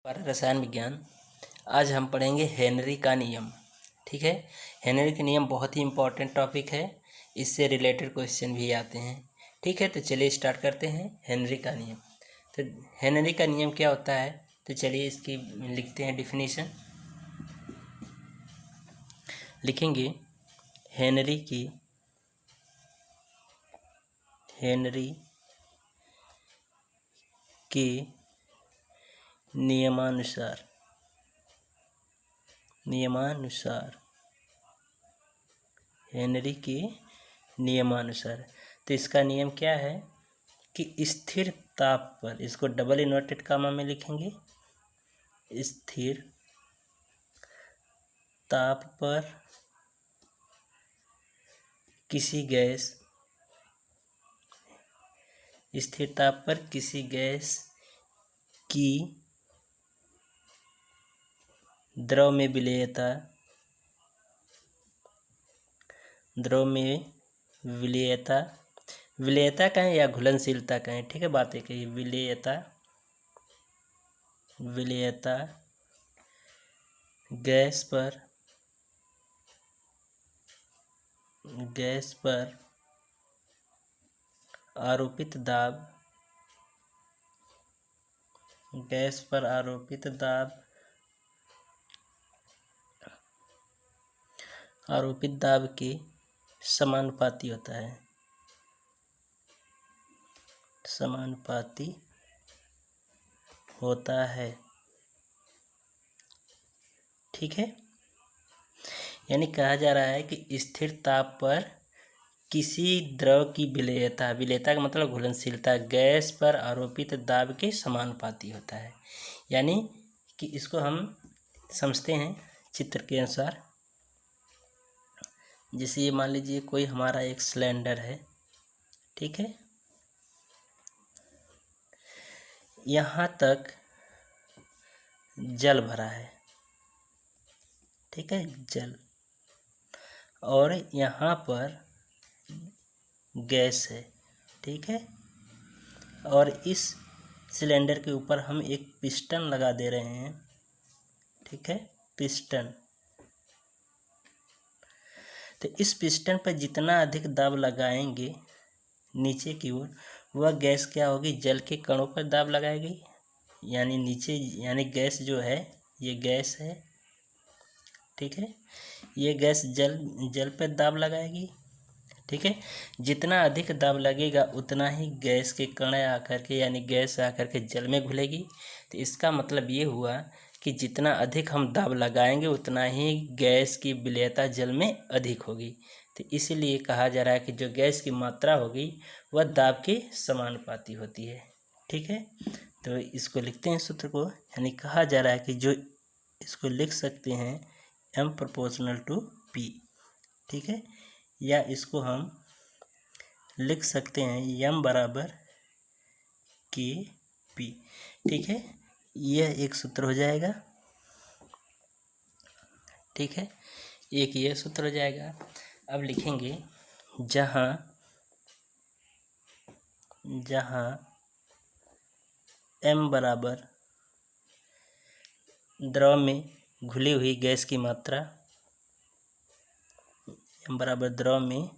para रसायन विज्ञान। आज हम पढ़ेंगे हेनरी का नियम। ठीक है, हेनरी का नियम बहुत ही इम्पोर्टेंट टॉपिक है, इससे रिलेटेड क्वेश्चन भी आते हैं। ठीक है, तो चलिए स्टार्ट करते हैं हेनरी का नियम। तो हेनरी का नियम क्या होता है, तो चलिए इसकी लिखते हैं डिफिनीशन। लिखेंगे हेनरी के नियमानुसार हेनरी के नियमानुसार। तो इसका नियम क्या है कि स्थिर ताप पर, इसको डबल इन्वर्टेड कामा में लिखेंगे, स्थिर ताप पर किसी गैस की द्रव में विलेयता कहें या घुलनशीलता कहें, ठीक है, बात एक ही, विलेयता गैस पर आरोपित दाब के समानुपाती होता है। ठीक है, यानी कहा जा रहा है कि स्थिर ताप पर किसी द्रव की विलेयता का मतलब घुलनशीलता गैस पर आरोपित दाब के समानुपाती होता है। यानी कि इसको हम समझते हैं चित्र के अनुसार। जैसे ये मान लीजिए कोई हमारा एक सिलेंडर है, ठीक है, यहाँ तक जल भरा है, ठीक है, जल, और यहाँ पर गैस है, ठीक है, और इस सिलेंडर के ऊपर हम एक पिस्टन लगा दे रहे हैं, ठीक है, पिस्टन। तो इस पिस्टन पर जितना अधिक दाब लगाएंगे नीचे की ओर, वह गैस क्या होगी, जल के कणों पर दाब लगाएगी, यानी नीचे, यानी गैस जो है, ये गैस है, ठीक है, ये गैस जल पर दाब लगाएगी, ठीक है। जितना अधिक दाब लगेगा उतना ही गैस के कण आकर के, यानी गैस आकर के जल में घुलेगी। तो इसका मतलब ये हुआ कि जितना अधिक हम दाब लगाएंगे उतना ही गैस की विलेयता जल में अधिक होगी। तो इसीलिए कहा जा रहा है कि जो गैस की मात्रा होगी वह दाब के समानुपाती होती है। ठीक है, तो इसको लिखते हैं सूत्र को, यानी कहा जा रहा है कि जो इसको लिख सकते हैं m प्रोपोर्शनल टू p, ठीक है, या इसको हम लिख सकते हैं m बराबर kp, ठीक है, यह एक सूत्र हो जाएगा, ठीक है, एक यह सूत्र हो जाएगा। अब लिखेंगे जहाँ m बराबर द्रव में घुली हुई गैस की मात्रा, m बराबर द्रव में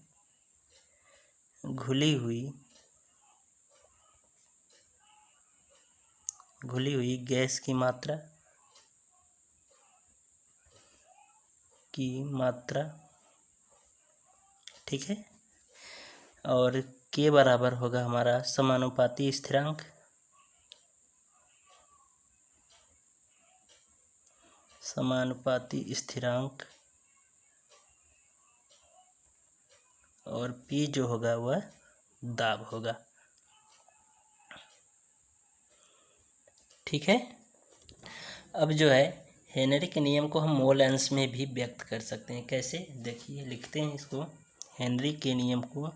घुली हुई गैस की मात्रा, ठीक है, और k बराबर होगा हमारा समानुपाती स्थिरांक, और p जो होगा वह दाब होगा। ठीक है, अब जो है हेनरी के नियम को हम मोल अंश में भी व्यक्त कर सकते हैं। कैसे, देखिए लिखते हैं इसको, हेनरी के नियम को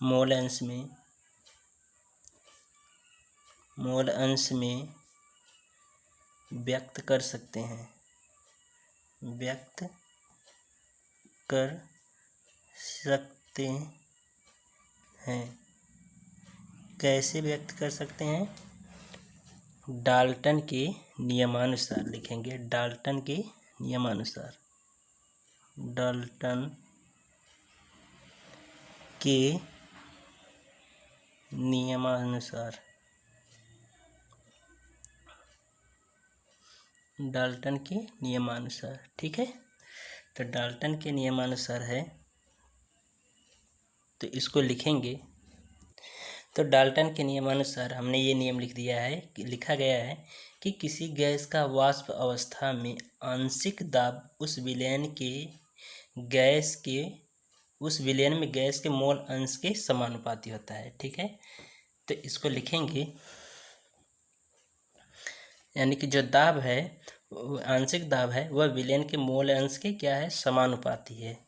मोल अंश में व्यक्त कर सकते हैं। व्यक्त कर सकते हैं। कैसे व्यक्त कर सकते हैं? डाल्टन के नियमानुसार लिखेंगे, डाल्टन के नियमानुसार, डाल्टन के नियमानुसार, डाल्टन के नियमानुसार। ठीक है, तो डाल्टन के नियमानुसार है, तो इसको लिखेंगे। तो डाल्टन के नियमानुसार हमने ये नियम लिख दिया है, लिखा गया है कि किसी गैस का वाष्प अवस्था में आंशिक दाब उस विलयन में गैस के मोल अंश के समानुपाती होता है। ठीक है, तो इसको लिखेंगे, यानी कि जो दाब है, आंशिक दाब है, वह विलयन के मोल अंश के क्या है? समानुपाती है।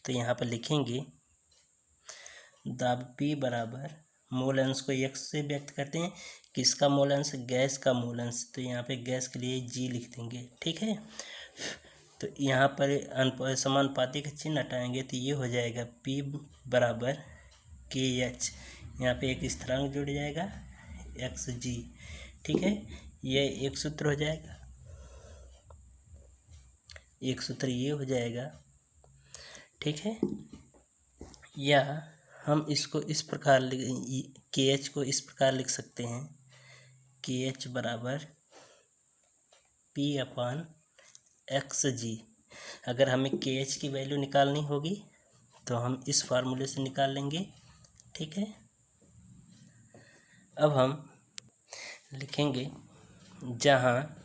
तो यहाँ पर लिखेंगे दाब P बराबर, मोल अंश को x से व्यक्त करते हैं, किसका मोल अंश? गैस का मोल अंश। तो यहाँ पे गैस के लिए G लिख देंगे। ठीक है, तो यहाँ पर समानुपाती का चिन्ह हटाएंगे तो ये हो जाएगा P बराबर KH, यहाँ पे एक स्थिरांक जुड़ जाएगा XG। ठीक है, ये एक सूत्र हो जाएगा, एक सूत्र ये हो जाएगा। ठीक है, या हम इसको इस प्रकार KH को इस प्रकार लिख सकते हैं, KH बराबर P/XG। अगर हमें KH की वैल्यू निकालनी होगी तो हम इस फार्मूले से निकाल लेंगे। ठीक है, अब हम लिखेंगे जहाँ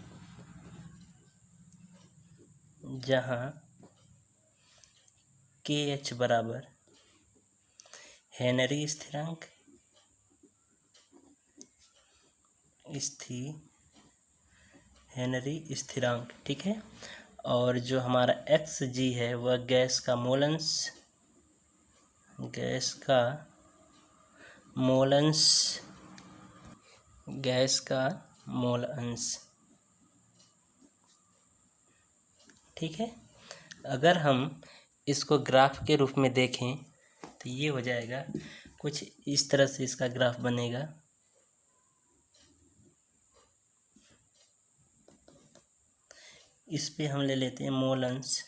KH बराबर हेनरी स्थिरांक, हेनरी स्थिरांक। ठीक है, और जो हमारा XG है वह गैस का मोल अंश, गैस का मोल अंश। ठीक है, अगर हम इसको ग्राफ के रूप में देखें तो ये हो जाएगा, कुछ इस तरह से इसका ग्राफ बनेगा। इस पे हम ले लेते हैं मोल अंश।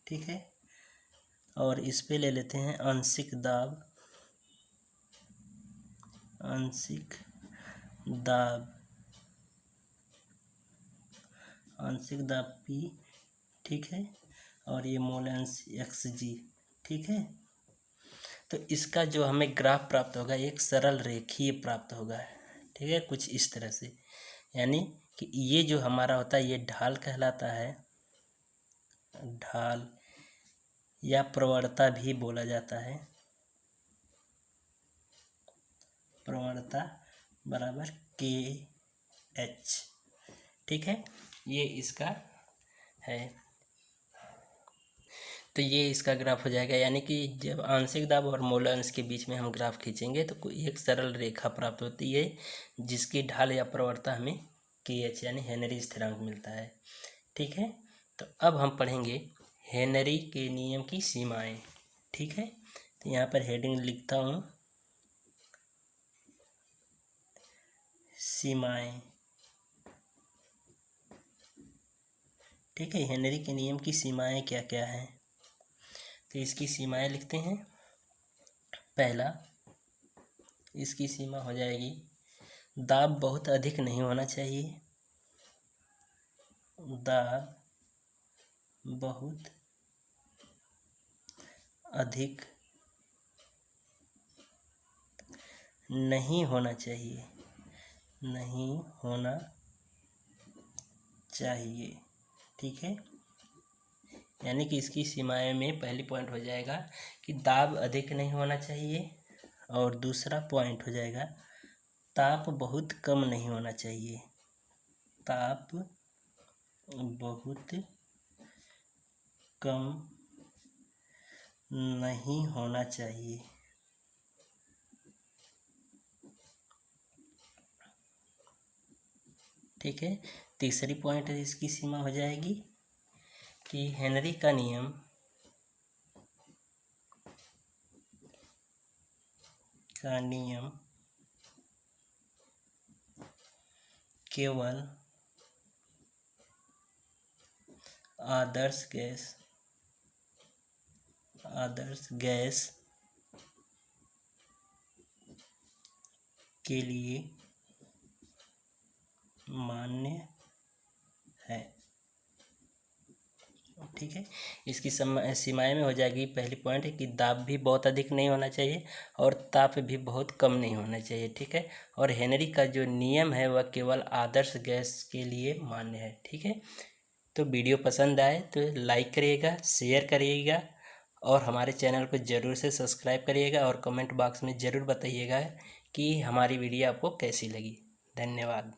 ठीक है, और इस पे ले लेते हैं आंशिक दाब P। ठीक है, और ये मोल अंश XG। ठीक है, तो इसका जो हमें ग्राफ प्राप्त होगा एक सरल रेखीय प्राप्त होगा। ठीक है, कुछ इस तरह से, यानी कि ये जो हमारा होता है ये ढाल कहलाता है, ढाल या प्रवणता भी बोला जाता है, प्रवणता बराबर KH। ठीक है, ये इसका है, तो ये इसका ग्राफ हो जाएगा, यानी कि जब आंशिक दाब और मोल अंश के बीच में हम ग्राफ खींचेंगे तो कोई एक सरल रेखा प्राप्त होती है जिसकी ढाल या प्रवणता हमें KH यानी हेनरी स्थिरांक मिलता है। ठीक है, तो अब हम पढ़ेंगे हेनरी के नियम की सीमाएं। ठीक है, तो यहाँ पर हेडिंग लिखता हूँ, सीमाएं। ठीक है, हेनरी के नियम की सीमाएं क्या क्या हैं, तो इसकी सीमाएं लिखते हैं। पहला, इसकी सीमा हो जाएगी, दाब बहुत अधिक नहीं होना चाहिए, दाब बहुत अधिक नहीं होना चाहिए, नहीं होना चाहिए। ठीक है, यानी कि इसकी सीमाएं में पहली पॉइंट हो जाएगा कि दाब अधिक नहीं होना चाहिए, और दूसरा पॉइंट हो जाएगा ताप बहुत कम नहीं होना चाहिए, ताप बहुत कम नहीं होना चाहिए। ठीक है। तीसरी पॉइंट इसकी सीमा हो जाएगी कि हेनरी का नियम केवल आदर्श गैस के लिए मान्य है। ठीक है, इसकी सीमाएं में हो जाएगी। पहली पॉइंट है कि दाब भी बहुत अधिक नहीं होना चाहिए और ताप भी बहुत कम नहीं होना चाहिए। ठीक है, और हेनरी का जो नियम है वह केवल आदर्श गैस के लिए मान्य है। ठीक है, तो वीडियो पसंद आए तो लाइक करिएगा, शेयर करिएगा और हमारे चैनल को ज़रूर से सब्सक्राइब करिएगा और कमेंट बॉक्स में ज़रूर बताइएगा कि हमारी वीडियो आपको कैसी लगी। धन्यवाद।